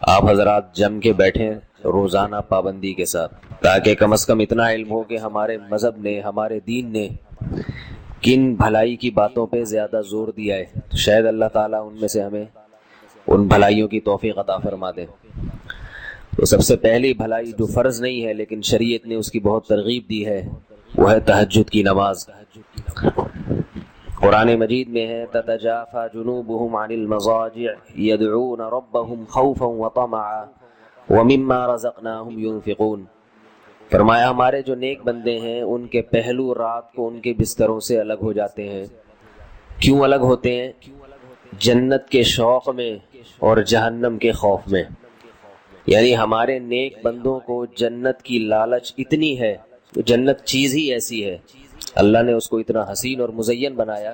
آپ حضرات جم کے بیٹھیں روزانہ پابندی کے ساتھ، تاکہ کم از کم اتنا علم ہو کہ ہمارے مذہب نے، ہمارے دین نے کن بھلائی کی باتوں پہ زیادہ زور دیا ہے، تو شاید اللہ تعالیٰ ان میں سے ہمیں ان بھلائیوں کی توفیق عطا فرما دے۔ تو سب سے پہلی بھلائی جو فرض نہیں ہے لیکن شریعت نے اس کی بہت ترغیب دی ہے، وہ ہے تہجد کی نماز۔ قرآن مجید میں ہے تتجافى جنوبهم عن المضاجع يدعون ربهم خوفا وطمعا ومما رزقناهم ينفقون۔ فرمایا ہمارے جو نیک بندے ہیں ان کے پہلو رات کو ان کے بستروں سے الگ ہو جاتے ہیں۔ کیوں الگ ہوتے ہیں؟ جنت کے شوق میں اور جہنم کے خوف میں۔ یعنی ہمارے نیک بندوں کو جنت کی لالچ اتنی ہے، جنت چیز ہی ایسی ہے، اللہ نے اس کو اتنا حسین اور مزین بنایا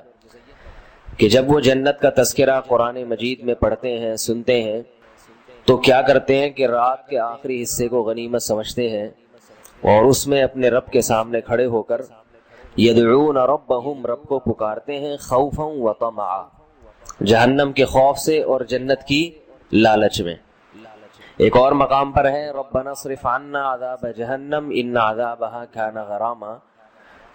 کہ جب وہ جنت کا تذکرہ قرآن مجید میں پڑھتے ہیں، سنتے ہیں، تو کیا کرتے ہیں کہ رات کے آخری حصے کو غنیمت سمجھتے ہیں اور اس میں اپنے رب کے سامنے کھڑے ہو کر یدعون ربہم، رب کو پکارتے ہیں، خوفا و طمعا، جہنم کے خوف سے اور جنت کی لالچ میں۔ ایک اور مقام پر ہے ربنا اصرف عنا عذاب جہنم ان عذابها کان غراما،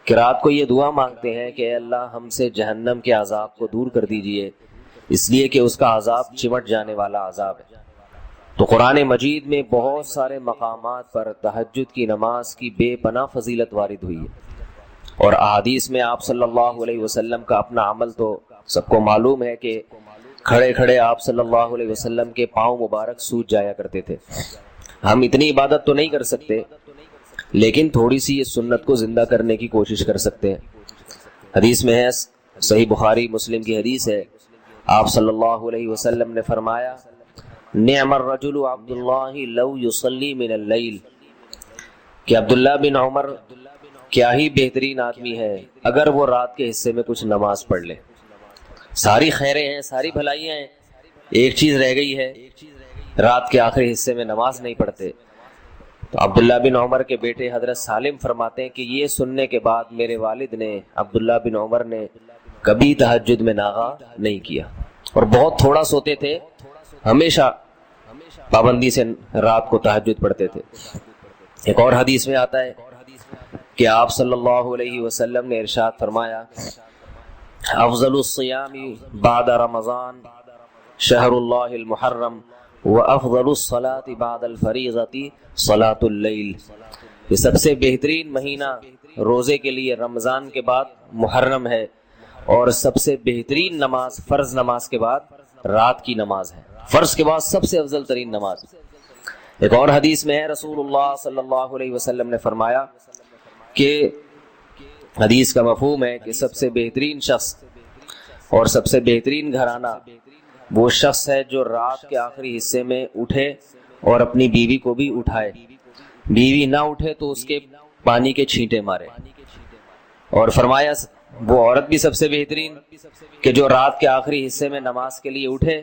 کہ رات کو یہ دعا مانگتے ہیں کہ اے اللہ ہم سے جہنم کے عذاب کو دور کر دیجئے، اس لیے کہ اس کا عذاب چمٹ جانے والا عذاب ہے۔ تو قرآن مجید میں بہت سارے مقامات پر تہجد کی نماز کی بے پناہ فضیلت وارد ہوئی ہے، اور احادیث میں آپ صلی اللہ علیہ وسلم کا اپنا عمل تو سب کو معلوم ہے کہ کھڑے کھڑے آپ صلی اللہ علیہ وسلم کے پاؤں مبارک سوج جایا کرتے تھے۔ ہم اتنی عبادت تو نہیں کر سکتے، لیکن تھوڑی سی اس سنت کو زندہ کرنے کی کوشش کر سکتے ہیں۔ حدیث میں ہے، صحیح بخاری مسلم کی حدیث ہے، آپ صلی اللہ علیہ وسلم نے فرمایا نعم الرجل عبد اللہ لو یصلی من اللیل، کہ عبداللہ بن عمر کیا ہی بہترین آدمی ہے اگر وہ رات کے حصے میں کچھ نماز پڑھ لے۔ ساری خیریں ہیں، ساری بھلائیاں ہیں، ایک چیز رہ گئی ہے، رات کے آخری حصے میں نماز نہیں پڑھتے۔ تو عبداللہ بن عمر کے بیٹے حضرت سالم فرماتے ہیں کہ یہ سننے کے بعد میرے والد نے، عبداللہ بن عمر نے، کبھی تہجد میں ناغہ نہیں کیا، اور بہت تھوڑا سوتے تھے، ہمیشہ پابندی سے رات کو تہجد پڑھتے تھے۔ ایک اور حدیث میں آتا ہے کہ آپ صلی اللہ علیہ وسلم نے ارشاد فرمایا افضل الصیام بعد رمضان شہر اللہ المحرم وافضل الصلاة بعد الفریضة صلاة اللیل، یہ سب سے بہترین مہینہ روزے کے لیے رمضان کے بعد محرم ہے، اور سب سے بہترین نماز فرض نماز کے بعد رات کی نماز ہے، فرض کے بعد سب سے افضل ترین نماز۔ ایک اور حدیث میں ہے رسول اللہ صلی اللہ علیہ وسلم نے فرمایا کہ حدیث کا مفہوم ہے کہ سب سے بہترین شخص اور سب سے بہترین گھرانہ وہ شخص ہے جو رات کے آخری حصے میں اٹھے اور اپنی بیوی کو بھی اٹھائے، بیوی نہ اٹھے تو اس کے پانی کے چھینٹے مارے، اور فرمایا وہ عورت بھی سب سے بہترین کہ جو رات کے آخری حصے میں نماز کے لیے اٹھے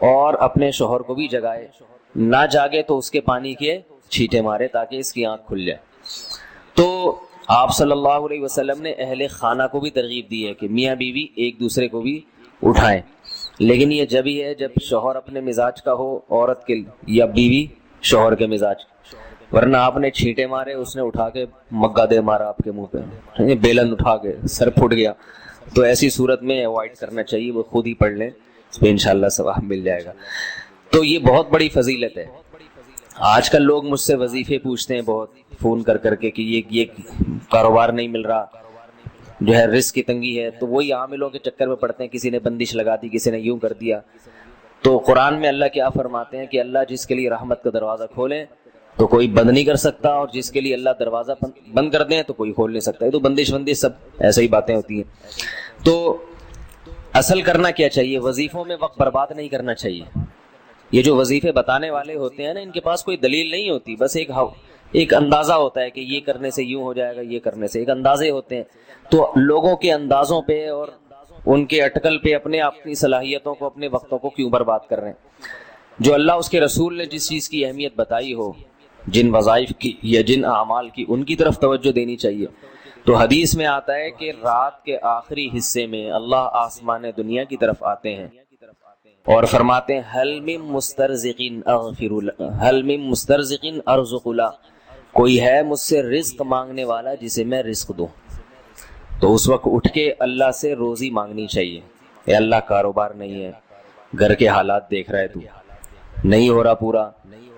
اور اپنے شوہر کو بھی جگائے، نہ جاگے تو اس کے پانی کے چھینٹے مارے تاکہ اس کی آنکھ کھل جائے۔ تو آپ صلی اللہ علیہ وسلم نے اہل خانہ کو بھی ترغیب دی ہے کہ میاں بیوی ایک دوسرے کو بھی اٹھائیں، لیکن یہ جب ہی ہے جب شوہر اپنے مزاج کا ہو عورت کے، یا بیوی شوہر کے مزاج، ورنہ آپ نے چھینٹے مارے، اس نے اٹھا کے مگا دے مارا آپ کے منہ پہ، بیلن اٹھا کے سر پھٹ گیا، تو ایسی صورت میں اوائڈ کرنا چاہیے، وہ خود ہی پڑھ لیں، اس پہ انشاءاللہ ثواب مل جائے گا۔ تو یہ بہت بڑی فضیلت ہے۔ آج کل لوگ مجھ سے وظیفے پوچھتے ہیں بہت فون کر کر کے کہ یہ کاروبار نہیں مل رہا، جو ہے رزق کی تنگی ہے، تو وہی عاملوں کے چکر میں پڑتے ہیں، کسی نے بندش لگا دی، کسی نے یوں کر دیا۔ تو قرآن میں اللہ کیا فرماتے ہیں کہ اللہ جس کے لیے رحمت کا دروازہ کھولیں تو کوئی بند نہیں کر سکتا، اور جس کے لیے اللہ دروازہ بند کر دیں تو کوئی کھول نہیں سکتا۔ یہ تو بندش سب ایسے ہی باتیں ہوتی ہیں۔ تو اصل کرنا کیا چاہیے؟ وظیفوں میں وقت برباد نہیں کرنا چاہیے۔ یہ جو وظیفے بتانے والے ہوتے ہیں نا، ان کے پاس کوئی دلیل نہیں ہوتی، بس ایک اندازہ ہوتا ہے کہ یہ کرنے سے یوں ہو جائے گا، یہ کرنے سے، ایک اندازے ہوتے ہیں۔ تو لوگوں کے اندازوں پہ اور ان کے اٹکل پہ اپنی صلاحیتوں کو، اپنے وقتوں کو کیوں برباد کر رہے ہیں؟ جو اللہ اس کے رسول نے جس چیز کی اہمیت بتائی ہو، جن وظائف کی یا جن اعمال کی، ان کی طرف توجہ دینی چاہیے۔ تو حدیث میں آتا ہے کہ رات کے آخری حصے میں اللہ آسمان دنیا کی طرف آتے ہیں اور فرماتے ہیں حل من مسترزقین اغفر حل من مسترزقین ارزق لا، کوئی ہے مجھ سے رزق مانگنے والا جسے میں رزق دوں. تو اس وقت اٹھ کے اللہ سے روزی مانگنی چاہیے. اے اللہ کاروبار نہیں ہے، گھر کے حالات دیکھ رہا ہے، تو نہیں ہو رہا پورا،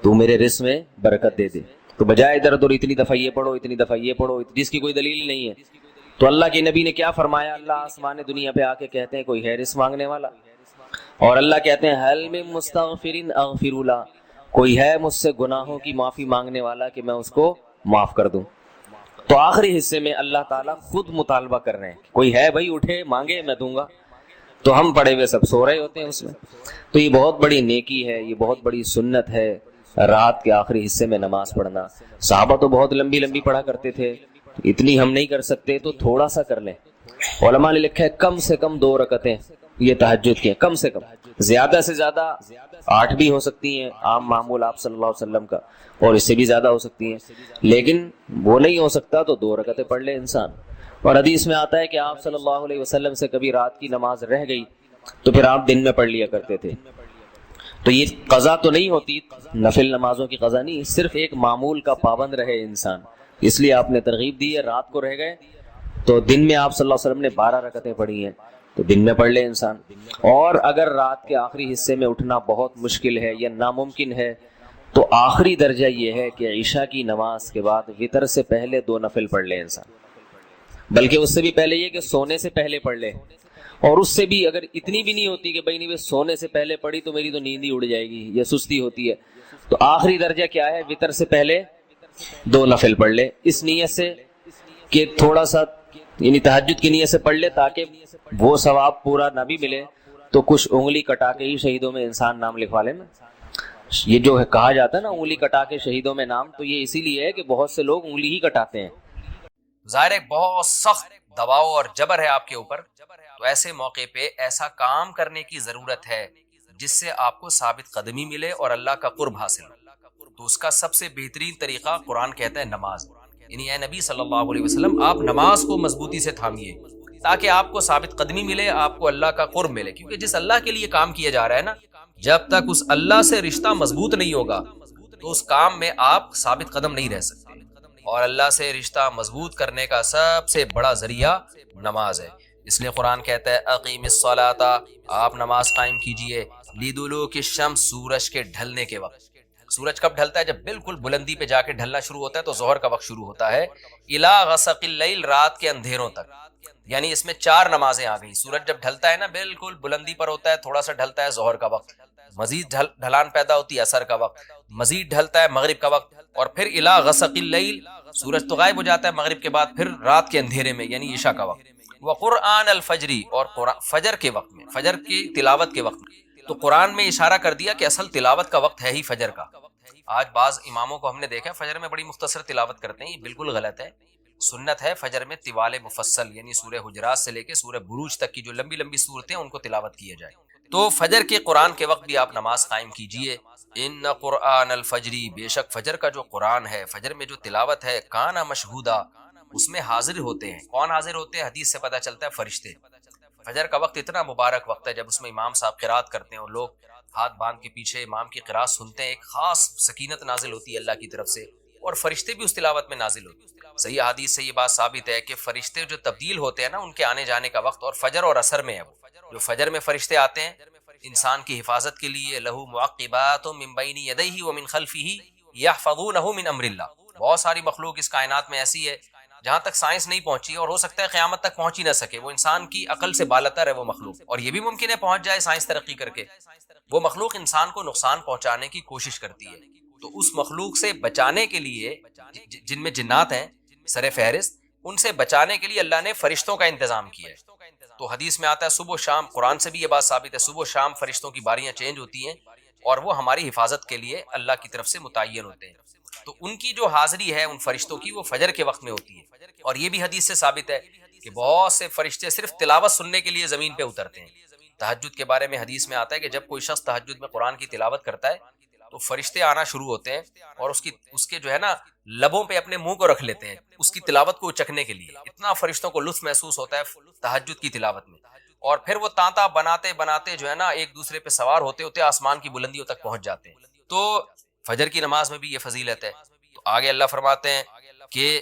تو میرے رزق میں برکت دے دے. تو بجائے ادھر ادھر اتنی دفعہ یہ پڑھو اتنی دفعہ یہ پڑھو جس کی کوئی دلیل نہیں ہے. تو اللہ کے نبی نے کیا فرمایا؟ اللہ آسمان دنیا پہ آ کے کہتے ہیں کوئی ہے رزق مانگنے والا، اور اللہ کہتے ہیں حل من مستغفر اغفر لا، کوئی ہے مجھ سے گناہوں کی معافی مانگنے والا کہ میں اس کو معاف کر دوں. تو آخری حصے میں اللہ تعالیٰ خود مطالبہ کر رہے ہیں، کوئی ہے بھائی اٹھے مانگے میں دوں گا. تو ہم پڑے ہوئے سب سو رہے ہوتے ہیں اس میں. تو یہ بہت بڑی نیکی ہے، یہ بہت بڑی سنت ہے رات کے آخری حصے میں نماز پڑھنا. صحابہ تو بہت لمبی لمبی پڑھا کرتے تھے، اتنی ہم نہیں کر سکتے تو تھوڑا سا کر لیں. علماء نے لکھا ہے کم سے کم 2 رکعتیں یہ تہجد کی ہیں، کم سے کم. زیادہ سے زیادہ 8 بھی ہو سکتی ہیں عام معمول آپ صلی اللہ علیہ وسلم کا، اور اس سے بھی زیادہ ہو سکتی ہیں، لیکن وہ نہیں ہو سکتا تو 2 رکعتیں پڑھ لے انسان. اور حدیث میں آتا ہے کہ آپ صلی اللہ علیہ وسلم سے کبھی رات کی نماز رہ گئی تو پھر آپ دن میں پڑھ لیا کرتے تھے. تو یہ قضا تو نہیں ہوتی، نفل نمازوں کی قضا نہیں، صرف ایک معمول کا پابند رہے انسان. اس لیے آپ نے ترغیب دی ہے، رات کو رہ گئے تو دن میں آپ صلی اللہ علیہ وسلم نے 12 رکعتیں پڑھی ہیں تو دن میں پڑھ لے انسان. اور اگر رات کے آخری حصے میں اٹھنا بہت مشکل ہے یا ناممکن ہے تو آخری درجہ یہ ہے کہ عشاء کی نماز کے بعد وتر سے پہلے 2 نفل پڑھ لے انسان، بلکہ اس سے بھی پہلے یہ کہ سونے سے پہلے پڑھ لے. اور اس سے بھی اگر اتنی بھی نہیں ہوتی کہ بھائی نہیں سونے سے پہلے پڑھی تو میری تو نیند ہی اڑ جائے گی یا سستی ہوتی ہے، تو آخری درجہ کیا ہے؟ وتر سے پہلے 2 نفل پڑھ لے، اس نیت سے کہ تھوڑا سا یعنی تہجد کی نیت سے پڑھ لے تاکہ وہ ثواب پورا نہ بھی ملے تو کچھ انگلی کٹا کے ہی شہیدوں میں انسان نام لکھوا لے نا. یہ جو ہے کہا جاتا ہے نا انگلی کٹا کے شہیدوں میں نام، تو یہ اسی لیے ہے کہ بہت سے لوگ انگلی ہی کٹاتے ہیں. ظاہر ہے بہت سخت دباؤ اور جبر ہے آپ کے اوپر، تو ایسے موقع پہ ایسا کام کرنے کی ضرورت ہے جس سے آپ کو ثابت قدمی ملے اور اللہ کا قرب حاصل ہو. تو اس کا سب سے بہترین طریقہ قرآن کہتا ہے نماز. یعنی اے نبی صلی اللہ علیہ وسلم آپ نماز کو مضبوطی سے تھامیے تاکہ آپ کو ثابت قدمی ملے، آپ کو اللہ کا قرب ملے. کیونکہ جس اللہ کے لیے کام کیا جا رہا ہے نا، جب تک اس اللہ سے رشتہ مضبوط نہیں ہوگا تو اس کام میں آپ ثابت قدم نہیں رہ سکتے. اور اللہ سے رشتہ مضبوط کرنے کا سب سے بڑا ذریعہ نماز ہے. اس لیے قرآن کہتا ہے اقیم الصلاۃ، آپ نماز قائم کیجئے لدلوک الشمس، سورج کے ڈھلنے کے وقت. سورج کب ڈھلتا ہے؟ جب بالکل بلندی پہ جا کے ڈھلنا شروع ہوتا ہے تو ظہر کا وقت شروع ہوتا ہے. الی غسق اللیل، رات کے اندھیروں تک. یعنی اس میں 4 نمازیں آ گئی. سورج جب ڈھلتا ہے نا بالکل بلندی پر ہوتا ہے، تھوڑا سا ڈھلتا ہے ظہر کا وقت، مزید ڈھلان پیدا ہوتی ہے عصر کا وقت، مزید ڈھلتا ہے مغرب کا وقت، اور پھر الی غسق اللیل سورج تو غائب ہو جاتا ہے مغرب کے بعد، پھر رات کے اندھیرے میں یعنی عشاء کا وقت. وقرآن الفجر، اور فجر کے وقت میں، فجر کی تلاوت کے وقت میں. تو قرآن میں اشارہ کر دیا کہ اصل تلاوت کا وقت ہے ہی فجر کا. آج بعض اماموں کو ہم نے دیکھا فجر میں بڑی مختصر تلاوت کرتے ہیں، یہ بالکل غلط ہے. سنت ہے فجر میں طوال مفصل یعنی سورہ حجرات سے لے کے سورہ بروج تک کی جو لمبی لمبی صورتیں ان کو تلاوت کیا جائے. تو فجر کے قرآن کے وقت بھی آپ نماز قائم کیجئے. ان قرآن الفجر، بے شک فجر کا جو قرآن ہے، فجر میں جو تلاوت ہے، کانا مشہودا، اس میں حاضر ہوتے ہیں. کون حاضر ہوتے ہیں؟ حدیث سے پتہ چلتا ہے فرشتے. فجر کا وقت اتنا مبارک وقت ہے جب اس میں امام صاحب قرات کرتے ہیں اور لوگ ہاتھ باندھ کے پیچھے امام کی قرات سنتے ہیں، ایک خاص سکینت نازل ہوتی ہے اللہ کی طرف سے، اور فرشتے بھی اس تلاوت میں نازل ہوتے ہیں. صحیح حدیث سے یہ بات ثابت ہے کہ فرشتے جو تبدیل ہوتے ہیں نا، ان کے آنے جانے کا وقت اور فجر اور عصر میں ہے. وہ جو فجر میں فرشتے آتے ہیں انسان کی حفاظت کے لیے، لہو معقبات من بین یدیہ ومن خلفہ یحفظونہ من امر اللہ. بہت ساری مخلوق اس کائنات میں ایسی ہے جہاں تک سائنس نہیں پہنچی اور ہو سکتا ہے قیامت تک پہنچ ہی نہ سکے. وہ انسان کی عقل سے بالاتر ہے وہ مخلوق، اور یہ بھی ممکن ہے پہنچ جائے سائنس ترقی کر کے. وہ مخلوق انسان کو نقصان پہنچانے کی کوشش کرتی ہے. تو اس مخلوق سے بچانے کے لیے جن میں جنات ہیں سر فہرست، ان سے بچانے کے لیے اللہ نے فرشتوں کا انتظام کیا ہے. تو حدیث میں آتا ہے صبح و شام، قرآن سے بھی یہ بات ثابت ہے، صبح و شام فرشتوں کی باریاں چینج ہوتی ہیں اور وہ ہماری حفاظت کے لیے اللہ کی طرف سے متعین ہوتے ہیں. تو ان کی جو حاضری ہے ان فرشتوں کی، وہ فجر کے وقت میں ہوتی ہے. اور یہ بھی حدیث سے ثابت ہے کہ بہت سے فرشتے صرف تلاوت سننے کے لیے زمین پہ اترتے ہیں. تہجد کے بارے میں حدیث میں آتا ہے کہ جب کوئی شخص تہجد میں قرآن کی تلاوت کرتا ہے تو فرشتے آنا شروع ہوتے ہیں اور اس کے جو ہے نا لبوں پہ اپنے منہ کو رکھ لیتے ہیں اس کی تلاوت کو چکھنے کے لیے. اتنا فرشتوں کو لطف محسوس ہوتا ہے تہجد کی تلاوت میں. اور پھر وہ تانتا بناتے بناتے جو ہے نا ایک دوسرے پہ سوار ہوتے ہوتے آسمان کی بلندیوں تک پہنچ جاتے ہیں. تو فجر کی نماز میں بھی یہ فضیلت ہے. تو آگے اللہ فرماتے ہیں کہ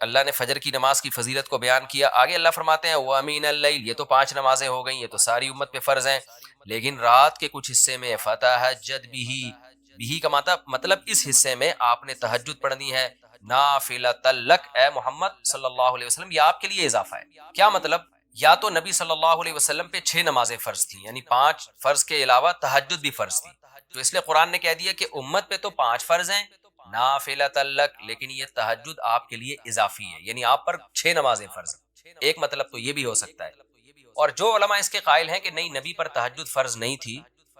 اللہ نے فجر کی نماز کی فضیلت کو بیان کیا. آگے اللہ فرماتے ہیں وَمِنَ اللَّيْلِ، یہ تو 5 نمازیں ہو گئیں، یہ تو ساری امت پہ فرض ہیں، لیکن رات کے کچھ حصے میں فَتَہَجَّدْ بِهِ کا مطلب اس حصے میں آپ نے تہجد پڑھنی ہے نافلۃ لک، اے محمد صلی اللہ علیہ وسلم، یہ آپ کے لیے اضافہ ہے. کیا مطلب؟ یا تو نبی صلی اللہ علیہ وسلم پہ 6 نمازیں فرض تھیں، یعنی 5 فرض کے علاوہ تہجد بھی فرض تھی، تو اس لیے قرآن نے کہہ دیا کہ امت پہ تو 5 فرض ہیں نافلۃ لک، لیکن یہ تہجد آپ کے لیے اضافی ہے، یعنی آپ پر 6 نمازیں فرض ہیں. ایک مطلب تو یہ بھی ہو سکتا ہے. اور جو علماء اس کے قائل ہیں کہ نہیں نبی پر تہجد فرض نہیں تھی،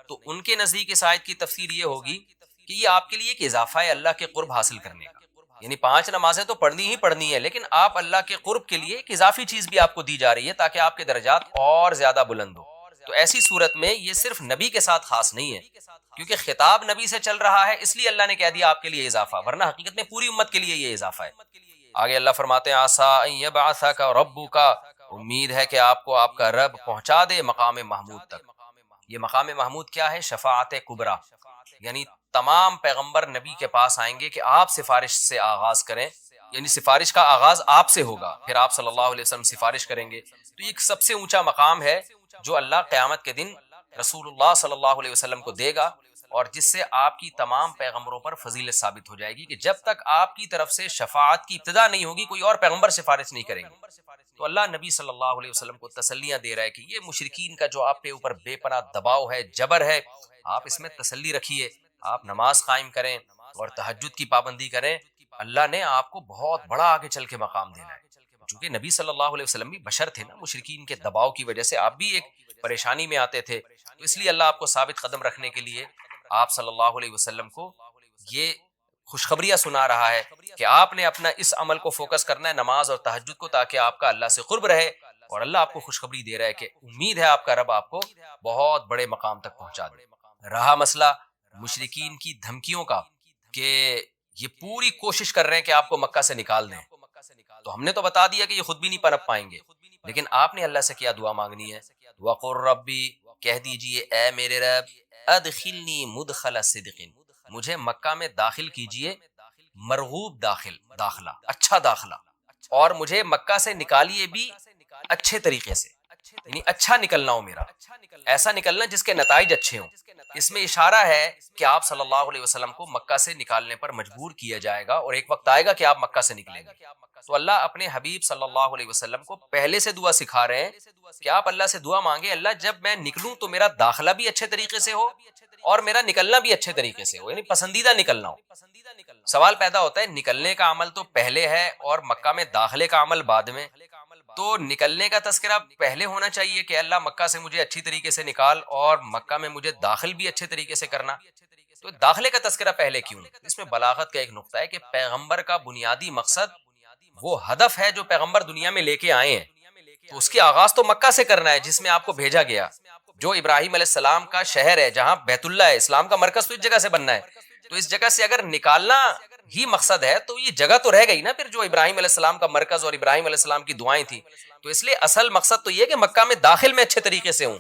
تو ان کے نزدیک اس آیت کی تفسیر یہ ہوگی کہ یہ آپ کے لیے ایک اضافہ ہے اللہ کے قرب حاصل کرنے کا. یعنی 5 نمازیں تو پڑھنی ہی پڑھنی ہے، لیکن آپ اللہ کے قرب کے لیے ایک اضافی چیز بھی آپ کو دی جا رہی ہے تاکہ آپ کے درجات اور زیادہ بلند ہو. تو ایسی صورت میں یہ صرف نبی کے ساتھ خاص نہیں ہے، کیونکہ خطاب نبی سے چل رہا ہے، اس لیے اللہ نے کہہ دیا آپ کے لیے اضافہ، ورنہ حقیقت میں پوری امت کے لیے یہ اضافہ ہے. آگے اللہ فرماتے ہیں عسیٰ ان یبعثک ربک، امید ہے کہ آپ کو آپ کا رب پہنچا دے مقام محمود تک. یہ مقام محمود کیا ہے؟ شفاعت کبریٰ، یعنی تمام پیغمبر نبی کے پاس آئیں گے کہ آپ سفارش سے آغاز کریں، یعنی سفارش کا آغاز آپ سے ہوگا، پھر آپ صلی اللہ علیہ وسلم سفارش کریں گے. تو یہ ایک سب سے اونچا مقام ہے جو اللہ قیامت کے دن رسول اللہ صلی اللہ علیہ وسلم کو دے گا، اور جس سے آپ کی تمام پیغمبروں پر فضیلت ثابت ہو جائے گی کہ جب تک آپ کی طرف سے شفاعت کی ابتدا نہیں ہوگی کوئی اور پیغمبر سفارش نہیں کریں گے. تو اللہ نبی صلی اللہ علیہ وسلم کو تسلیاں دے رہا ہے کہ یہ مشرکین کا جو آپ کے اوپر بے پناہ دباؤ ہے، جبر ہے، آپ اس میں تسلی رکھیے، آپ نماز قائم کریں اور تہجد کی پابندی کریں. اللہ نے آپ کو بہت بڑا آگے چل کے مقام دینا ہے. چونکہ نبی صلی اللہ علیہ وسلم بھی بشر تھے نا، مشرکین کے دباؤ کی وجہ سے آپ بھی ایک پریشانی میں آتے تھے، تو اس لیے اللہ آپ کو ثابت قدم رکھنے کے لیے آپ صلی اللہ علیہ وسلم کو یہ خوشخبریاں سنا رہا ہے کہ آپ نے اپنا اس عمل کو فوکس کرنا ہے، نماز اور تہجد کو، تاکہ آپ کا اللہ سے قرب رہے. اور اللہ آپ کو خوشخبری دے رہا ہے کہ امید ہے آپ کا رب آپ کو بہت بڑے مقام تک پہنچا دے. رہا مسئلہ مشرکین کی دھمکیوں کا کہ یہ پوری کوشش کر رہے ہیں کہ آپ کو مکہ سے نکال دیں، تو ہم نے تو بتا دیا کہ یہ خود بھی نہیں پنپ پائیں گے، لیکن آپ نے اللہ سے کیا دعا مانگنی ہے؟ وَقُلْ رَبِّ، کہہ دیجئے اے میرے رب، ادخلنی مدخل صدق، مجھے مکہ میں داخل کیجئے مرغوب داخلہ، اچھا داخلہ، اور مجھے مکہ سے نکالیے بھی اچھے طریقے سے، یعنی اچھا نکلنا ہو میرا، ایسا نکلنا جس کے نتائج اچھے ہوں. اس میں اشارہ ہے کہ آپ صلی اللہ علیہ وسلم کو مکہ سے نکالنے پر مجبور کیا جائے گا، اور ایک وقت آئے گا کہ آپ مکہ سے نکلیں گے. تو اللہ اپنے حبیب صلی اللہ علیہ وسلم کو پہلے سے دعا سکھا رہے ہیں کہ آپ اللہ سے دعا مانگے، اللہ جب میں نکلوں تو میرا داخلہ بھی اچھے طریقے سے ہو اور میرا نکلنا بھی اچھے طریقے سے ہو، یعنی پسندیدہ نکلنا ہو. سوال پیدا ہوتا ہے نکلنے کا عمل تو پہلے ہے اور مکہ میں داخلے کا عمل بعد میں، تو نکلنے کا تذکرہ پہلے ہونا چاہیے کہ اللہ مکہ سے مجھے اچھی طریقے سے نکال اور مکہ میں مجھے داخل بھی اچھے طریقے سے کرنا. تو داخلے کا تذکرہ پہلے کیوں؟ اس میں بلاغت کا ایک نقطہ ہے کہ پیغمبر کا بنیادی مقصد وہ ہدف ہے جو پیغمبر دنیا میں لے کے آئے ہیں، تو اس کی آغاز تو مکہ سے کرنا ہے جس میں آپ کو بھیجا گیا، جو ابراہیم علیہ السلام کا شہر ہے، جہاں بیت اللہ ہے، اسلام کا مرکز تو اس جگہ سے بننا ہے. تو اس جگہ سے اگر نکالنا ہی مقصد ہے تو یہ جگہ تو رہ گئی نا پھر جو ابراہیم علیہ السلام کا مرکز اور ابراہیم علیہ السلام کی دعائیں تھیں. تو اس لیے اصل مقصد تو یہ کہ مکہ میں داخل میں اچھے طریقے سے ہوں،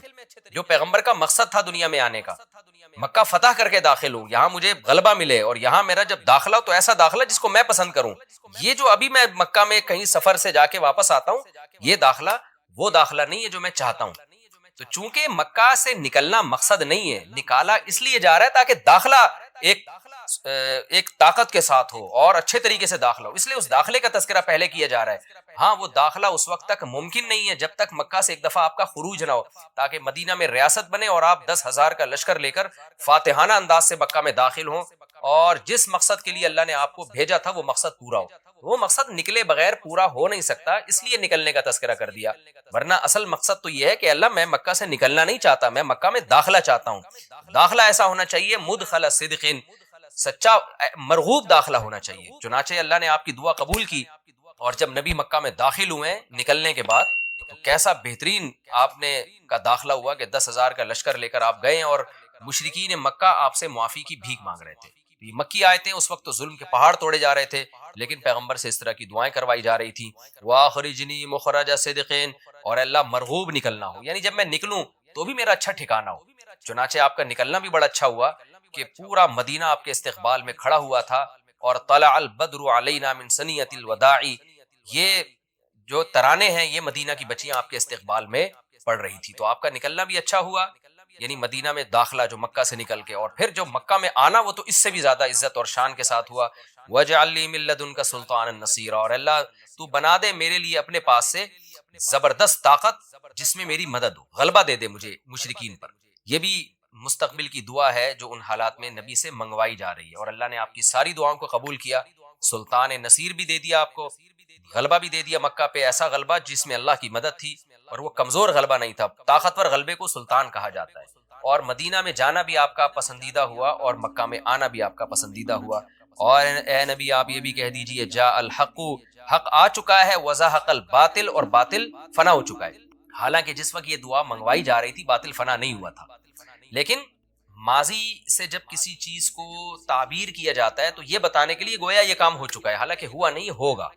جو پیغمبر کا مقصد تھا دنیا میں آنے کا، مکہ فتح کر کے داخل ہوں، یہاں مجھے غلبہ ملے، اور یہاں میرا جب داخلہ ہو تو ایسا داخلہ جس کو میں پسند کروں. یہ جو ابھی میں مکہ میں کہیں سفر سے جا کے واپس آتا ہوں، یہ داخلہ وہ داخلہ نہیں ہے جو میں چاہتا ہوں. تو چونکہ مکہ سے نکلنا مقصد نہیں ہے، نکالا اس لیے جا رہا ہے تاکہ داخلہ ایک طاقت کے ساتھ ہو اور اچھے طریقے سے داخلہ ہو، اس لیے اس داخلے کا تذکرہ پہلے کیا جا رہا ہے. ہاں وہ داخلہ اس وقت تک ممکن نہیں ہے جب تک مکہ سے ایک دفعہ آپ کا خروج نہ ہو، تاکہ مدینہ میں ریاست بنے اور آپ 10,000 کا لشکر لے کر فاتحانہ انداز سے مکہ میں داخل ہوں، اور جس مقصد کے لیے اللہ نے آپ کو بھیجا تھا وہ مقصد پورا ہو. وہ مقصد نکلے بغیر پورا ہو نہیں سکتا، اس لیے نکلنے کا تذکرہ کر دیا، ورنہ اصل مقصد تو یہ ہے کہ اللہ میں مکہ سے نکلنا نہیں چاہتا، میں مکہ میں داخلہ چاہتا ہوں. داخلہ ایسا ہونا چاہیے مدخل صدق، سچا مرغوب داخلہ ہونا چاہیے. چنانچہ اللہ نے آپ کی دعا قبول کی، اور جب نبی مکہ میں داخل ہوئے نکلنے کے بعد تو کیسا بہترین آپ نے کا داخلہ ہوا کہ 10,000 کا لشکر لے کر آپ گئے، اور مشرکین مکہ آپ سے معافی کی بھیک مانگ رہے تھے. یہ مکی آیتیں اس وقت تو ظلم کے پہاڑ توڑے جا رہے تھے، لیکن پیغمبر سے اس طرح کی دعائیں کروائی جا رہی تھیں، وَأَخْرِجْنِي مُخْرَجَ صِدْقٍ، اور اللہ مرغوب نکلنا ہو، یعنی جب میں نکلوں تو بھی میرا اچھا ٹھکانہ ہو۔ چنانچہ آپ کا نکلنا بھی بڑا اچھا ہوا کہ پورا مدینہ آپ کے استقبال میں کھڑا ہوا تھا، اور طلع البدر علینا من ثنیۃ الوداع، یہ جو ترانے ہیں یہ مدینہ کی بچیاں آپ کے استقبال میں پڑھ رہی تھی، تو آپ کا نکلنا بھی اچھا ہوا، یعنی مدینہ میں داخلہ جو مکہ سے نکل کے، اور پھر جو مکہ میں آنا وہ تو اس سے بھی زیادہ عزت اور شان کے ساتھ ہوا۔ وَاجْعَلْ لِي مِن لَّدُنْكَ سُلْطَانًا نَصِيرًا، اور اللہ تو بنا دے میرے لیے اپنے پاس سے زبردست طاقت جس میں میری مدد ہو، غلبہ دے دے مجھے مشرکین پر۔ یہ بھی مستقبل کی دعا ہے جو ان حالات میں نبی سے منگوائی جا رہی ہے، اور اللہ نے آپ کی ساری دعاؤں کو قبول کیا، سلطان نصیر بھی دے دیا آپ کو، غلبہ بھی دے دیا مکہ پہ، ایسا غلبہ جس میں اللہ کی مدد تھی، اور وہ کمزور غلبہ نہیں تھا، طاقتور غلبے کو سلطان کہا جاتا ہے۔ اور مدینہ میں جانا بھی آپ کا پسندیدہ ہوا، اور مکہ میں آنا بھی آپ کا پسندیدہ ہوا۔ اور اے نبی آپ یہ بھی کہہ دیجئے جاء الحق، حق آ چکا ہے، وزہق الباطل، اور باطل فنا ہو چکا ہے۔ حالانکہ جس وقت یہ دعا منگوائی جا رہی تھی باطل فنا نہیں ہوا تھا، لیکن ماضی سے جب کسی چیز کو تعبیر کیا جاتا ہے تو یہ بتانے کے لیے گویا یہ کام ہو چکا ہے، حالانکہ ہوا نہیں، ہوگا،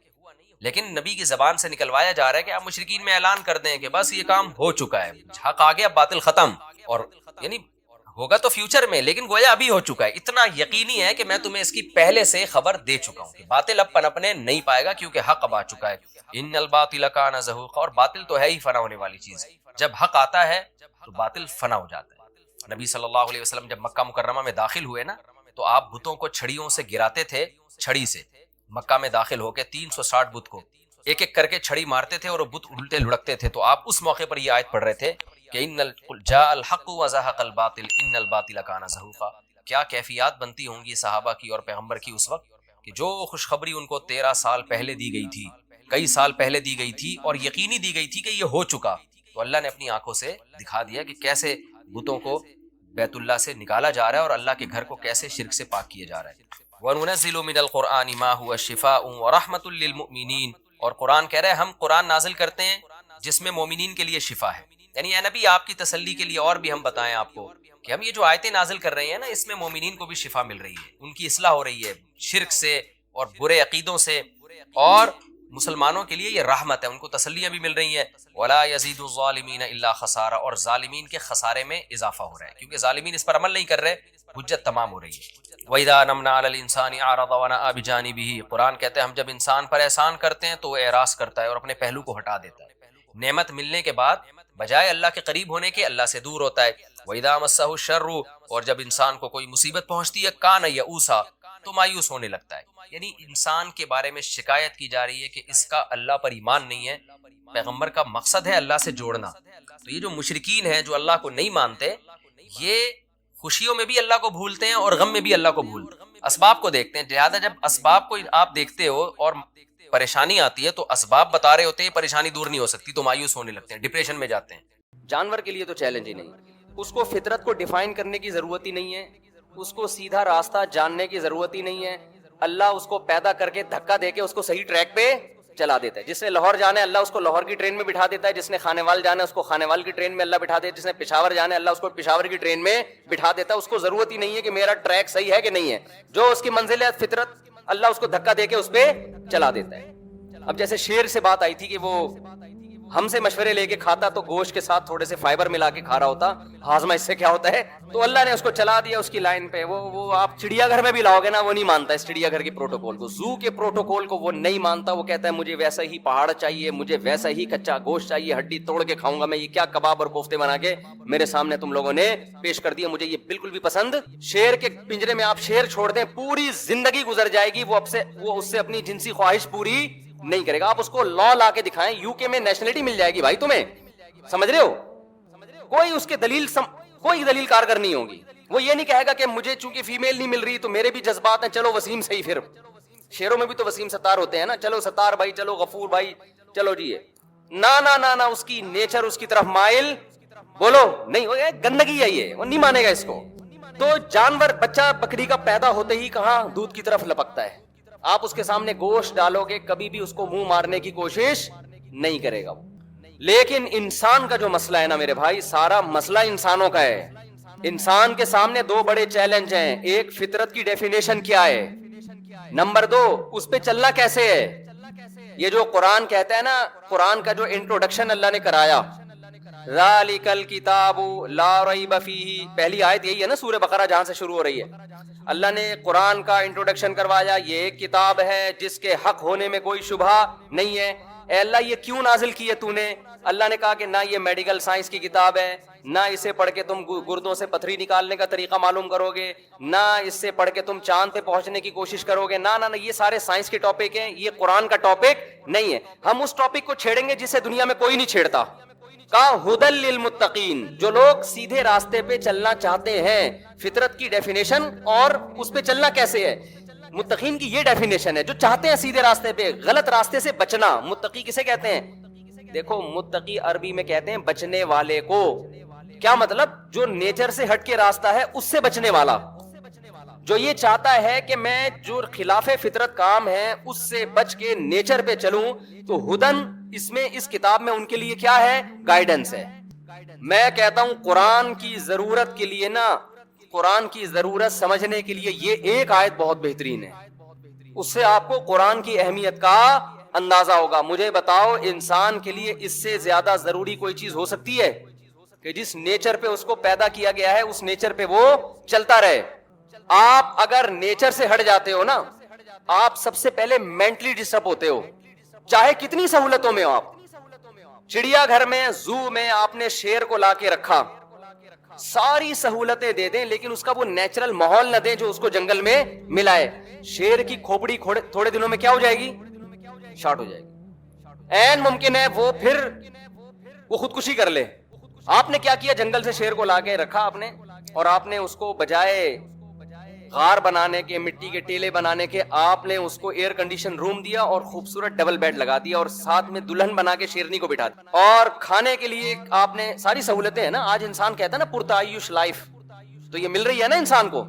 لیکن نبی کی زبان سے نکلوایا جا رہا ہے کہ آپ مشرکین میں اعلان کر دیں کہ بس یہ کام ہو چکا ہے، حق آ گیا، باطل ختم، اور یعنی ہوگا تو فیوچر میں، لیکن گویا ابھی ہو چکا ہے۔ اتنا یقینی ہے کہ میں تمہیں اس کی پہلے سے خبر دے چکا ہوں کہ باطل اب پنپنے نہیں پائے گا، کیونکہ حق اب آ چکا ہے۔ ان الباطل کان زہوقا، اور باطل تو ہے ہی فنا ہونے والی چیز، جب حق آتا ہے تو باطل فنا ہو جاتا ہے۔ نبی صلی اللہ علیہ وسلم جب مکہ مکرمہ میں داخل ہوئے نا، تو آپ بتوں کو چھڑیوں سے گراتے تھے، چھڑی سے مکہ میں داخل ہو کے 360 بت کو ایک ایک کر کے چھڑی مارتے تھے، اور وہ بت الٹے لڑکتے تھے، تو آپ اس موقع پر یہ آیت پڑھ رہے تھے کہ جاء الحق وزہق الباطل ان الباطل کان زہوقا۔ کیا کیفیات بنتی ہوں گی صحابہ کی اور پیغمبر کی اس وقت کہ جو خوشخبری ان کو 13 سال پہلے دی گئی تھی، کئی سال پہلے دی گئی تھی، اور یقینی دی گئی تھی کہ یہ ہو چکا، تو اللہ نے اپنی آنکھوں سے دکھا دیا کہ کیسے بتوں کو بیت اللہ سے نکالا جا رہا ہے، اور اللہ کے گھر کو کیسے شرک سے پاک کیا جا رہا ہے۔ وَنُنَزِّلُ مِنَ الْقُرْآنِ مَا هُوَ شِفَاءٌ وَرَحْمَةٌ لِّلْمُؤْمِنِينَ، اور قرآن کہہ رہے ہیں ہم قرآن نازل کرتے ہیں جس میں مومنین کے لیے شفا ہے، یعنی اے نبی آپ کی تسلی کے لیے اور بھی ہم بتائیں آپ کو کہ ہم یہ جو آیتیں نازل کر رہے ہیں نا، اس میں مومنین کو بھی شفا مل رہی ہے، ان کی اصلاح ہو رہی ہے شرک سے اور برے عقیدوں سے، اور مسلمانوں کے لیے یہ رحمت ہے، ان کو تسلیاں بھی مل رہی ہیں۔ وَلَا يَزِيدُ الظَّالِمِينَ إِلَّا خَسَارًا، اور ظالمین کے خسارے میں اضافہ ہو رہا ہے، کیونکہ ظالمین اس پر عمل نہیں کر رہے، حجت تمام ہو رہی ہے۔ وَإِذَا نَمْنَا عَلَى الْإِنسَانِ أَعْرَضَ وَنَأَىٰ بِجَانِبِهِ، قرآن کہتے ہیں ہم جب انسان پر احسان کرتے ہیں تو وہ اعراض کرتا ہے اور اپنے پہلو کو ہٹا دیتا ہے، نعمت ملنے کے بعد بجائے اللہ کے قریب ہونے کے اللہ سے دور ہوتا ہے۔ وَإِذَا مَسَّهُ الشَّرُّ، اور جب انسان کو کوئی مصیبت پہنچتی ہے، كَانَ يَئُوسًا، تو مایوس ہونے لگتا ہے، یعنی انسان کے بارے میں شکایت کی جا رہی ہے کہ اس کا اللہ پر ایمان نہیں ہے۔ پیغمبر کا مقصد ہے اللہ سے جوڑنا، تو یہ جو مشرکین ہیں جو اللہ کو نہیں مانتے، یہ خوشیوں میں بھی اللہ کو بھولتے ہیں اور غم میں بھی اللہ کو بھولتے ہیں، اسباب کو دیکھتے ہیں، لہٰذا جب اسباب کو آپ دیکھتے ہو اور پریشانی آتی ہے تو اسباب بتا رہے ہوتے ہیں، پریشانی دور نہیں ہو سکتی، تو مایوس ہونے لگتے ہیں، ڈپریشن میں جاتے ہیں۔ جانور کے لیے تو چیلنج ہی نہیں، اس کو فطرت کو ڈیفائن کرنے کی ضرورت ہی نہیں ہے، اس کو سیدھا راستہ جاننے کی ضرورت ہی نہیں ہے، اللہ اس کو پیدا کر کے دھکا دے کے اس کو صحیح ٹریک پہ چلا دیتا ہے۔ جس نے لاہور جانا ہے اللہ اس کو لاہور کی ٹرین میں بٹھا دیتا ہے، جس نے خانے وال جانا ہے اس کو خانے وال کی ٹرین میں اللہ بٹھا دیتا ہے، جس نے پشاور جانا ہے اللہ اس کو پشاور کی ٹرین میں بٹھا دیتا ہے، اس کو ضرورت ہی نہیں ہے کہ میرا ٹریک صحیح ہے کہ نہیں ہے، جو اس کی منزل ہے فطرت اللہ اس کو دھکا دے کے اس پہ چلا دیتا ہے۔ اب جیسے شیر سے بات آئی تھی کہ وہ ہم سے مشورے لے کے کھاتا تو گوشت کے ساتھ تھوڑے سے فائبر ملا کے کھا رہا ہوتا، ہاضمہ اس سے کیا ہوتا ہے، تو اللہ نے اس کو چلا دیا اس کی لائن پہ۔ وہ آپ چڑیا گھر میں بھی لاؤ گے نا، وہ نہیں مانتا اس چڑیا گھر کے پروٹوکول کو، زو کے پروٹوکول کو وہ نہیں مانتا، وہ کہتا ہے مجھے ویسا ہی پہاڑ چاہیے، مجھے ویسا ہی کچا گوشت چاہیے، ہڈی توڑ کے کھاؤں گا میں، یہ کیا کباب اور کوفتے بنا کے میرے سامنے تم لوگوں نے پیش کر دیا، مجھے یہ بالکل بھی پسند۔ شیر کے پنجرے میں آپ شیر چھوڑ دیں پوری زندگی گزر جائے گی، وہ اس سے اپنی جنسی خواہش پوری نہیں کرے گا۔ آپ اس کو لا لا کے دکھائیں، یو کے میں نیشنلٹی مل جائے گی بھائی تمہیں، سمجھ رہے ہو، کوئی اس کے کوئی دلیل کارگر نہیں ہوگی۔ وہ یہ نہیں کہے گا کہ مجھے چونکہ فیمیل نہیں مل رہی تو میرے بھی جذبات ہیں، چلو وسیم صحیح، پھر شیروں میں بھی تو وسیم ستار ہوتے ہیں نا، چلو ستار بھائی، چلو غفور بھائی، چلو جی، نہ اس کی نیچر اس کی طرف مائل بولو نہیں، وہ گندگی ہے، یہ وہ نہیں مانے گا اس کو۔ تو جانور بچہ بکری کا پیدا ہوتے ہی کہاں دودھ کی طرف لپکتا ہے، آپ اس کے سامنے گوشت ڈالو گے کبھی بھی اس کو منہ مارنے کی کوشش نہیں کرے گا وہ۔ لیکن انسان کا جو مسئلہ ہے نا میرے بھائی، سارا مسئلہ انسانوں کا ہے، انسان کے سامنے دو بڑے چیلنج ہیں. ایک فطرت کی ڈیفینیشن کیا ہے, نمبر دو اس پہ چلنا کیسے ہے. یہ جو قرآن کہتا ہے نا, قرآن کا جو انٹروڈکشن اللہ نے کرایا, ذالک الکتاب لا ریب فیہ, پہلی آیت یہی ہے نا سورہ بقرہ جہاں سے شروع ہو رہی ہے. اللہ نے قرآن کا انٹروڈکشن کروایا, یہ ایک کتاب ہے جس کے حق ہونے میں کوئی شبہ نہیں ہے. اے اللہ یہ کیوں نازل کی ہے تو نے؟ اللہ نے کہا کہ نہ یہ میڈیکل سائنس کی کتاب ہے, نہ اسے پڑھ کے تم گردوں سے پتھری نکالنے کا طریقہ معلوم کرو گے, نہ اس سے پڑھ کے تم چاند پہ پہنچنے کی کوشش کرو گے, نہ یہ سارے سائنس کے ٹاپک ہیں, یہ قرآن کا ٹاپک نہیں ہے. ہم اس ٹاپک کو چھیڑیں گے جسے دنیا میں کوئی نہیں چھیڑتا. کہا ہدی للمتقین, جو لوگ سیدھے راستے پہ چلنا چاہتے ہیں. فطرت کی ڈیفینیشن اور اس پہ چلنا کیسے ہے. متقین کی یہ ڈیفینیشن ہے, جو چاہتے ہیں سیدھے راستے پہ, غلط راستے سے بچنا. متقی کسے کہتے ہیں؟ دیکھو متقی عربی میں کہتے ہیں بچنے والے کو. کیا مطلب؟ جو نیچر سے ہٹ کے راستہ ہے اس سے بچنے والا, جو یہ چاہتا ہے کہ میں جو خلاف فطرت کام ہے اس سے بچ کے نیچر پہ چلوں. تو ہدن اس میں, اس کتاب میں ان کے لیے کیا ہے؟ گائیڈنس ہے. میں کہتا ہوں قرآن کی ضرورت کے لیے نا, قرآن کی ضرورت سمجھنے کے لیے یہ ایک آیت بہت بہترین ہے. اس سے آپ کو قرآن کی اہمیت کا اندازہ ہوگا. مجھے بتاؤ انسان کے لیے اس سے زیادہ ضروری کوئی چیز ہو سکتی ہے کہ جس نیچر پہ اس کو پیدا کیا گیا ہے اس نیچر پہ وہ چلتا رہے. آپ اگر نیچر سے ہٹ جاتے ہو نا, آپ سب سے پہلے مینٹلی ڈسٹرب ہوتے ہو, چاہے کتنی سہولتوں میں ہو. آپ چڑیا گھر میں, زو میں آپ نے شیر کو لا کے رکھا, ساری سہولتیں دے دیں لیکن اس کا وہ نیچرل ماحول نہ دیں جو اس کو جنگل میں ملا ہے. شیر کی کھوپڑی تھوڑے دنوں میں کیا ہو جائے گی؟ شارٹ ہو جائے گی. این ممکن ہے وہ پھر وہ خودکشی کر لے. آپ نے کیا کیا؟ جنگل سے شیر کو لا کے رکھا آپ نے, اور آپ نے اس کو بجائے غار بنانے کے, مٹی کے ٹیلے بنانے کے, آپ نے اس کو ایئر کنڈیشن روم دیا اور خوبصورت ڈبل بیڈ لگا دیا اور ساتھ میں دلہن بنا کے شیرنی کو بٹھا دیا. اور کھانے کے لیے آپ نے ساری سہولتیں ہیں نا. آج انسان کہتا ہے نا پرتعیش لائف, تو یہ مل رہی ہے نا انسان کو.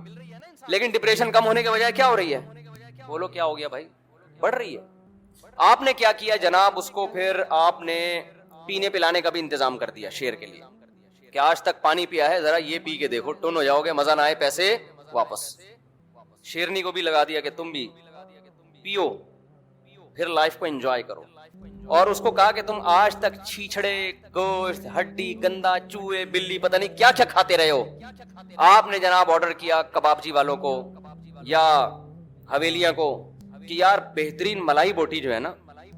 لیکن ڈپریشن کم ہونے کے بجائے کیا ہو رہی ہے؟ بولو کیا ہو گیا بھائی؟ بڑھ رہی ہے. آپ نے کیا کیا جناب؟ اس کو پھر آپ نے پینے پلانے کا بھی انتظام کر دیا شیر کے لیے کہ آج تک پانی پیا ہے, ذرا یہ پی کے دیکھو, ٹون ہو جاؤ گے, مزہ نہ آئے پیسے واپس. شیرنی کو بھی لگا دیا کہ تم بھی پیو, پھر لائف کو انجوائے کرو. اور اس کو کہا کہ تم آج تک چھیچڑے, گوشت, ہڈی, گندا, چوہے, بلی, پتہ نہیں کیا کیا کھاتے رہے ہو. آپ نے جناب آرڈر کیا کباب جی والوں کو یا حویلیاں کو کہ یار بہترین ملائی بوٹی جو ہے نا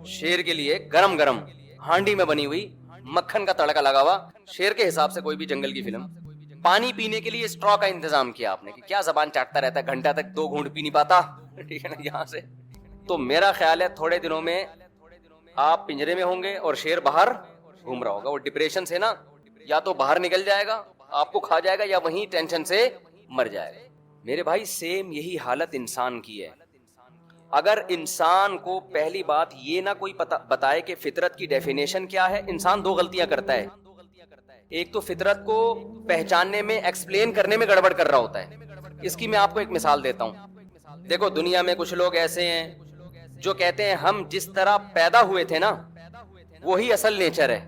شیر کے لیے, گرم گرم ہانڈی میں بنی ہوئی, مکھن کا تڑکا لگا ہوا, شیر کے حساب سے کوئی بھی جنگل کی فلم. پانی پینے کے لیے اسٹرا کا انتظام کیا آپ نے کہ کیا زبان چاٹتا رہتا ہے, گھنٹہ تک 2 گھونٹ پی نہیں پاتا, ٹھیک ہے نا یہاں سے. تو میرا خیال ہے تھوڑے دنوں میں آپ پنجرے میں ہوں گے اور شیر باہر گھوم رہا ہوگا. وہ ڈپریشن سے نا یا تو باہر نکل جائے گا, آپ کو کھا جائے گا, یا وہیں ٹینشن سے مر جائے گا. میرے بھائی سیم یہی حالت انسان کی ہے. اگر انسان کو پہلی بات یہ نہ کوئی بتائے کہ فطرت کی ڈیفینیشن کیا ہے, انسان 2 غلطیاں کرتا ہے. ایک تو فطرت کو پہچاننے میں, ایکسپلین کرنے میں گڑبڑ کر رہا ہوتا ہے. اس کی میں آپ کو ایک مثال دیتا ہوں. دیکھو دنیا میں کچھ لوگ ایسے ہیں جو کہتے ہیں ہم جس طرح پیدا ہوئے تھے نا وہی اصل نیچر ہے,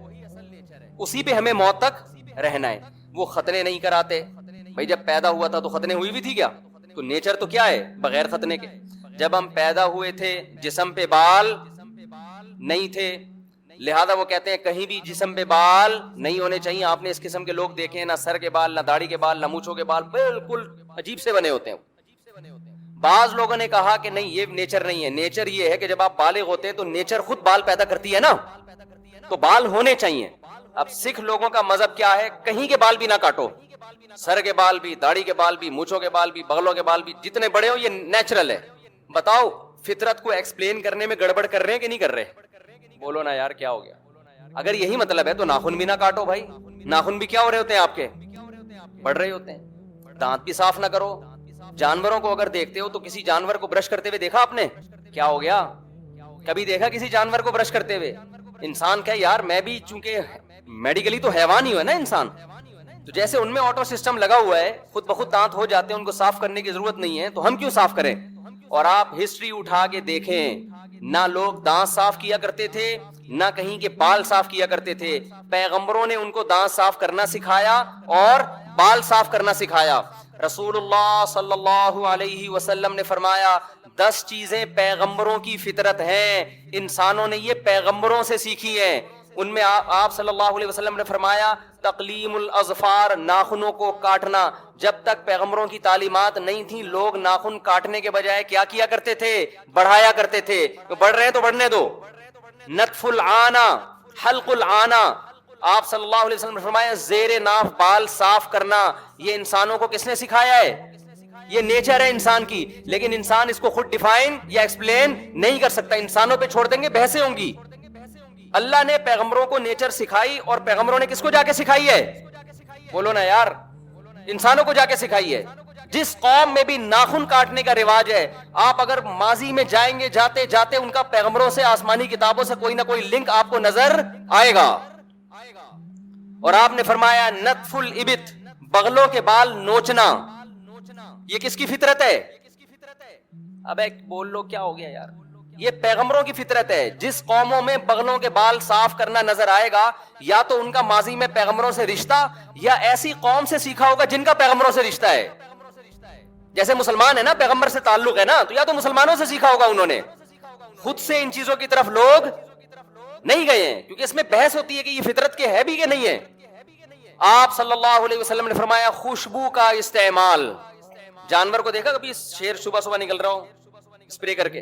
اسی پہ ہمیں موت تک رہنا ہے. وہ ختنے نہیں کراتے. بھائی جب پیدا ہوا تھا تو ختنے ہوئی بھی تھی کیا؟ تو نیچر تو کیا ہے بغیر ختنے کے. جب ہم پیدا ہوئے تھے جسم پہ بال نہیں تھے, لہذا وہ کہتے ہیں کہیں بھی جسم پہ بال نہیں ہونے چاہیے. آپ نے اس قسم کے لوگ دیکھے ہیں, نہ سر کے بال, نہ داڑھی کے بال, نہ مونچھوں کے بال, بالکل عجیب سے بنے ہوتے ہیں. بعض لوگوں نے کہا کہ نہیں یہ نیچر نہیں ہے. نیچر یہ ہے کہ جب آپ بالغ ہوتے ہیں تو نیچر خود بال پیدا کرتی ہے نا, تو بال ہونے چاہیے. اب سکھ لوگوں کا مذہب کیا ہے, کہیں کے بال بھی نہ کاٹو, سر کے بال بھی, داڑھی کے بال بھی, مونچھوں کے بال بھی, بغلوں کے بال بھی, جتنے بڑے ہو یہ نیچرل ہے. بتاؤ فطرت کو ایکسپلین کرنے میں گڑبڑ کر رہے ہیں کہ نہیں کر رہے؟ بولو نا یار کیا ہو گیا؟ اگر یہی مطلب ہے تو ناخن بھی نہ کاٹو بھائی. ناخن بھی کیا ہو رہے ہوتے ہیں آپ کے؟ بڑھ رہے ہوتے ہیں. دانت بھی صاف نہ کرو. جانوروں کو اگر دیکھتے ہو تو کسی جانور کو برش کرتے ہوئے دیکھا آپ نے؟ کیا ہو گیا؟ کبھی دیکھا کسی جانور کو برش کرتے ہوئے؟ انسان کہ یار میں بھی چونکہ میڈیکلی تو حیوان ہی ہے نا انسان, تو جیسے ان میں آٹو سسٹم لگا ہوا ہے, خود بخود دانت ہو جاتے ہیں, ان کو صاف کرنے کی ضرورت نہیں ہے, تو ہم کیوں صاف کریں؟ اور آپ ہسٹری اٹھا کے دیکھیں, نہ لوگ دانت صاف کیا کرتے تھے, نہ کہیں کے بال صاف کیا کرتے تھے. پیغمبروں نے ان کو دانت صاف کرنا سکھایا اور بال صاف کرنا سکھایا. رسول اللہ صلی اللہ علیہ وسلم نے فرمایا 10 چیزیں پیغمبروں کی فطرت ہیں, انسانوں نے یہ پیغمبروں سے سیکھی ہیں. ان میں آپ صلی اللہ علیہ وسلم نے فرمایا تقلیم الاظفار, ناخنوں کو کاٹنا. جب تک پیغمبروں کی تعلیمات نہیں تھیں لوگ ناخن کاٹنے کے بجائے کیا کیا کرتے تھے؟ بڑھایا کرتے تھے. بڑھ رہے ہیں تو بڑھنے دو. نتف العانہ, حلق العانہ, آپ صلی اللہ علیہ وسلم نے فرمایا زیر ناف بال صاف کرنا. یہ انسانوں کو کس نے سکھایا ہے؟ یہ نیچر ہے انسان کی, لیکن انسان اس کو خود ڈیفائن یا ایکسپلین نہیں کر سکتا. انسانوں پہ چھوڑ دیں گے بحثیں ہوں گی. اللہ نے پیغمبروں کو نیچر سکھائی, اور پیغمبروں نے کس کو جا کے سکھائی ہے؟ بولو نا یار, انسانوں کو جا کے سکھائی ہے. جس قوم میں بھی ناخن کاٹنے کا رواج ہے, آپ اگر ماضی میں جائیں گے جاتے جاتے ان کا پیغمبروں سے آسمانی کتابوں سے کوئی نہ کوئی لنک آپ کو نظر آئے گا. اور آپ نے فرمایا نتف الابط, بغلوں کے بال نوچنا. یہ کس کی فطرت ہے؟ اب ایک بول لو کیا ہو گیا یار, یہ پیغمبروں کی فطرت ہے. جس قوموں میں بغلوں کے بال صاف کرنا نظر آئے گا, یا تو ان کا ماضی میں پیغمبروں سے رشتہ, یا ایسی قوم سے سیکھا ہوگا جن کا پیغمبروں سے رشتہ ہے. جیسے مسلمان ہے نا, پیغمبر سے تعلق ہے نا, تو یا تو مسلمانوں سے سیکھا ہوگا انہوں نے. خود سے ان چیزوں کی طرف لوگ نہیں گئے ہیں, کیونکہ اس میں بحث ہوتی ہے کہ یہ فطرت کے ہے بھی کہ نہیں ہے. آپ صلی اللہ علیہ وسلم نے فرمایا خوشبو کا استعمال. جانور کو دیکھا کبھی شیر صبح صبح نکل رہا ہو اسپرے کر کے؟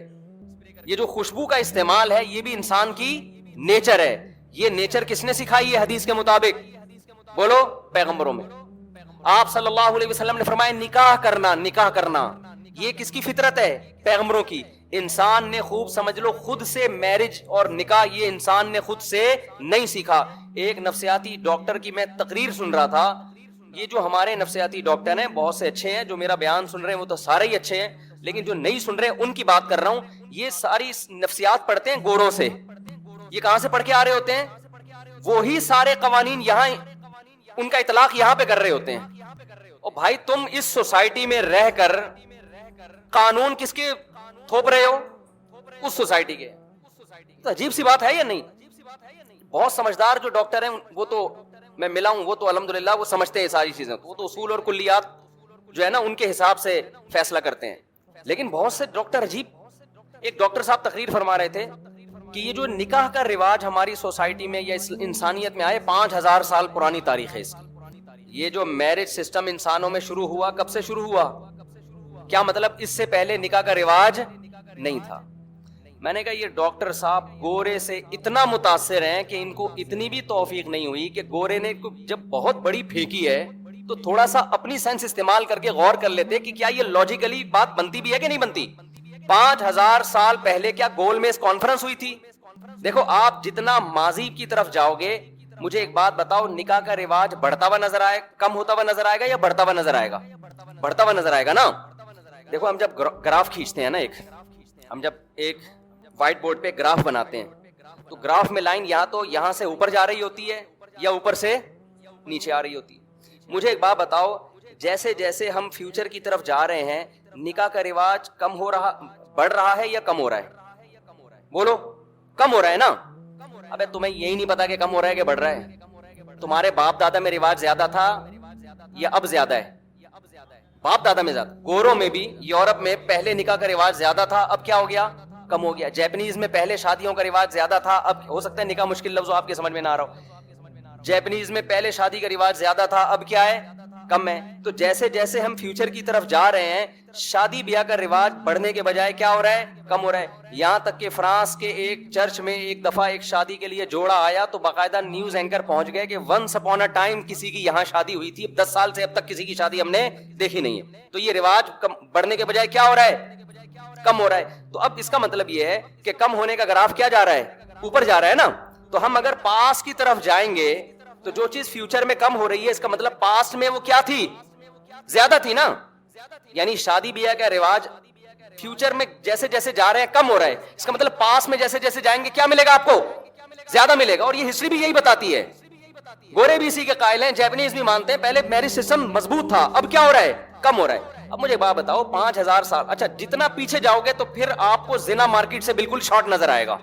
یہ جو خوشبو کا استعمال ہے یہ بھی انسان کی نیچر ہے. یہ نیچر کس نے سکھائی ہے حدیث کے مطابق؟ بولو, پیغمبروں میں. آپ صلی اللہ علیہ وسلم نے فرمایا نکاح کرنا, نکاح کرنا یہ کس کی فطرت ہے؟ پیغمبروں کی. انسان نے خوب سمجھ لو خود سے میرج اور نکاح یہ انسان نے خود سے نہیں سیکھا. ایک نفسیاتی ڈاکٹر کی میں تقریر سن رہا تھا. یہ جو ہمارے نفسیاتی ڈاکٹر ہیں بہت سے اچھے ہیں, جو میرا بیان سن رہے ہیں وہ تو سارے ہی اچھے ہیں, لیکن جو نہیں سن رہے ہیں ان کی بات کر رہا ہوں. یہ ساری نفسیات پڑھتے ہیں گوروں سے. یہ کہاں سے پڑھ کے آ رہے ہوتے ہیں؟ وہی سارے قوانین یہاں ان کا اطلاق یہاں پہ کر رہے ہوتے ہیں. اور بھائی تم اس سوسائٹی میں رہ کر قانون کس کے تھوپ رہے ہو؟ اس سوسائٹی کے. تو عجیب سی بات ہے یا نہیں؟ بہت سمجھدار جو ڈاکٹر ہیں وہ تو میں ملا ہوں, وہ تو الحمدللہ وہ سمجھتے ہیں ساری چیزیں, وہ تو اصول اور کلیات جو ہے نا ان کے حساب سے فیصلہ کرتے ہیں. لیکن بہت سے ڈاکٹر عجیب. ایک ڈاکٹر صاحب تقریر فرما رہے تھے کہ یہ جو نکاح کا رواج ہماری سوسائٹی میں یا انسانیت میں آئے 5000 سال پرانی تاریخ ہے اس کی. یہ جو میرج سسٹم انسانوں میں شروع ہوا, کب سے شروع ہوا؟ کیا مطلب اس سے پہلے نکاح کا رواج نہیں تھا؟ میں نے کہا یہ ڈاکٹر صاحب گورے سے اتنا متاثر ہیں کہ ان کو اتنی بھی توفیق نہیں ہوئی کہ گورے نے جب بہت بڑی پھینکی ہے تو تھوڑا سا اپنی سینس استعمال کر کے غور کر لیتے کہ کیا یہ لاجیکلی بات بنتی بھی ہے کہ نہیں بنتی. 5000 سال پہلے کیا گول میں اس کانفرنس ہوئی تھی؟ دیکھو آپ جتنا ماضی کی طرف جاؤ گے, مجھے ایک بات بتاؤ, نکاح کا رواج بڑھتا ہوا نظر آئے, کم ہوتا ہوا نظر آئے گا یا بڑھتا ہوا نظر آئے گا؟ بڑھتا ہوا نظر آئے گا نا. دیکھو ہم جب گراف کھینچتے ہیں نا, ہم جب ایک وائٹ بورڈ پہ گراف بناتے ہیں تو گراف میں لائن یا تو یہاں سے اوپر جا رہی ہوتی ہے یا اوپر سے نیچے آ رہی ہوتی ہے. مجھے ایک بات بتاؤ, جیسے جیسے ہم فیوچر کی طرف جا رہے ہیں نکاح کا رواج کم ہو رہا, بڑھ رہا ہے یا کم ہو رہا ہے؟ بولو, کم ہو رہا ہے نا. ابے تمہیں یہی نہیں پتا کہ کم ہو رہا ہے کہ بڑھ رہا ہے؟ تمہارے باپ دادا میں رواج زیادہ تھا یا اب زیادہ ہے؟ باپ دادا میں زیادہ. گوروں میں بھی یورپ میں پہلے نکاح کا رواج زیادہ تھا, اب کیا ہو گیا؟ کم ہو گیا. جیپنیز میں پہلے شادیوں کا رواج زیادہ تھا, اب ہو سکتا ہے نکاح مشکل لفظ آپ کے سمجھ میں نہ آ رہا ہو. جیپنیز میں پہلے شادی کا رواج زیادہ تھا, اب کیا ہے؟ کم ہے. تو جیسے جیسے ہم فیوچر کی طرف جا رہے ہیں شادی بیاہ کا رواج بڑھنے کے بجائے کیا ہو رہا ہے؟ کم ہو رہا ہے. یہاں تک کہ فرانس کے ایک چرچ میں ایک دفعہ ایک شادی کے لیے جوڑا آیا تو باقاعدہ نیوز اینکر پہنچ گئے کہ ونس اپون اے ٹائم کسی کی یہاں شادی ہوئی تھی, 10 سال سے اب تک کسی کی شادی ہم نے دیکھی نہیں ہے. تو یہ رواج بڑھنے کے بجائے کیا ہو رہا ہے؟ کم ہو رہا ہے. تو اب اس کا مطلب یہ ہے کہ کم ہونے کا گراف کیا جا رہا ہے؟ اوپر جا رہا ہے نا. تو ہم اگر پاس کی طرف جائیں گے تو جو چیز فیوچر میں کم ہو رہی ہے اس کا مطلب پاسٹ میں وہ کیا تھی؟ زیادہ تھی نا. یعنی شادی بیاہ کا رواج فیوچر میں جیسے جیسے جا رہے ہیں کم ہو رہا ہے, اس کا مطلب پاس میں جیسے جیسے جائیں گے کیا ملے گا آپ کو؟ زیادہ ملے گا. اور یہ ہسٹری بھی یہی بتاتی ہے. گورے بھی اسی کے قائل ہیں, جیپنیز بھی مانتے ہیں پہلے میرج سسٹم مضبوط تھا, اب کیا ہو رہا ہے؟ کم ہو رہا ہے. اب مجھے بات بتاؤ 5000 سال, اچھا جتنا پیچھے جاؤ گے تو پھر آپ کو زنا مارکیٹ سے بالکل شارٹ نظر آئے گا.